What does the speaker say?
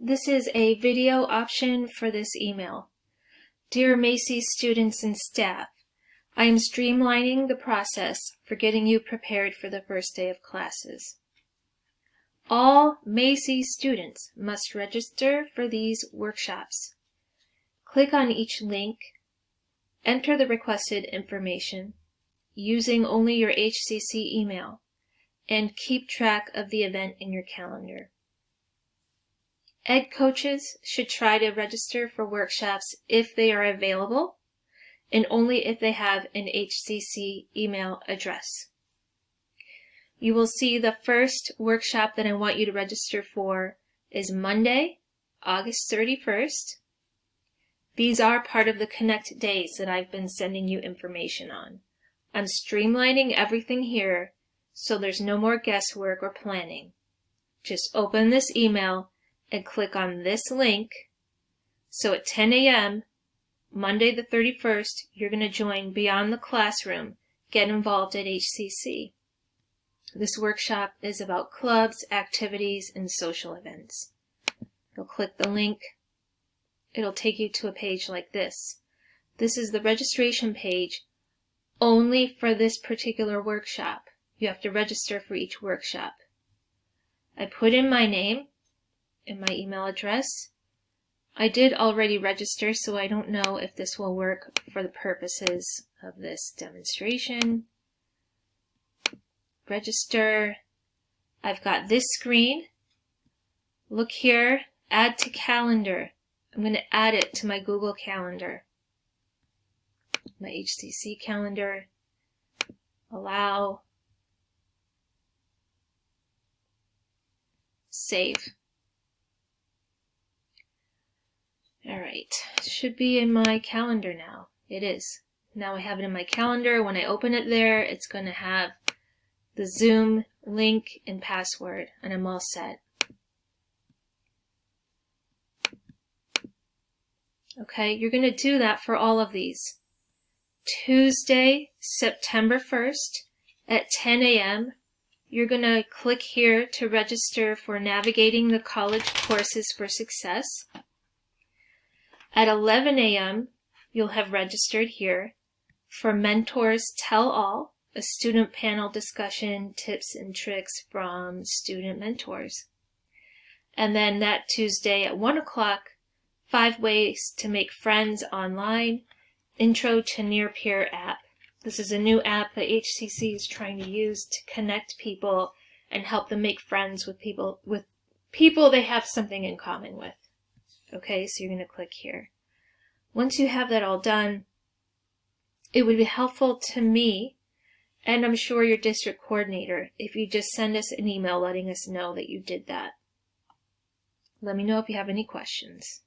This is a video option for this email. Dear Macy's students and staff, I am streamlining the process for getting you prepared for the first day of classes. All Macy's students must register for these workshops. Click on each link, enter the requested information using only your HCC email, and keep track of the event in your calendar. Ed coaches should try to register for workshops if they are available and only if they have an HCC email address. You will see the first workshop that I want you to register for is Monday, August 31st. These are part of the Connect days that I've been sending you information on. I'm streamlining everything here so there's no more guesswork or planning. Just open this email and click on this link. So at 10 a.m., Monday the 31st, you're going to join Beyond the Classroom, Get Involved at HCC. This workshop is about clubs, activities, and social events. You'll click the link. It'll take you to a page like this. This is the registration page only for this particular workshop. You have to register for each workshop. I put in my name and my email address. I did already register, so I don't know if this will work for the purposes of this demonstration. Register. I've got this screen. Look here, add to calendar. I'm going to add it to my Google Calendar. My HCC calendar. Allow. Save. Alright, it should be in my calendar now. It is. Now I have it in my calendar. When I open it there, it's going to have the Zoom link and password, and I'm all set. Okay, you're going to do that for all of these. Tuesday, September 1st at 10 a.m., you're going to click here to register for Navigating the College Courses for Success. At 11 a.m., you'll have registered here for Mentors Tell All, a student panel discussion, tips and tricks from student mentors. And then that Tuesday at 1 o'clock, 5 ways to make friends online, Intro to Near Peer app. This is a new app that HCC is trying to use to connect people and help them make friends with people they have something in common with. Okay, so you're going to click here. Once you have that all done, it would be helpful to me, and I'm sure your district coordinator, if you just send us an email letting us know that you did that. Let me know if you have any questions.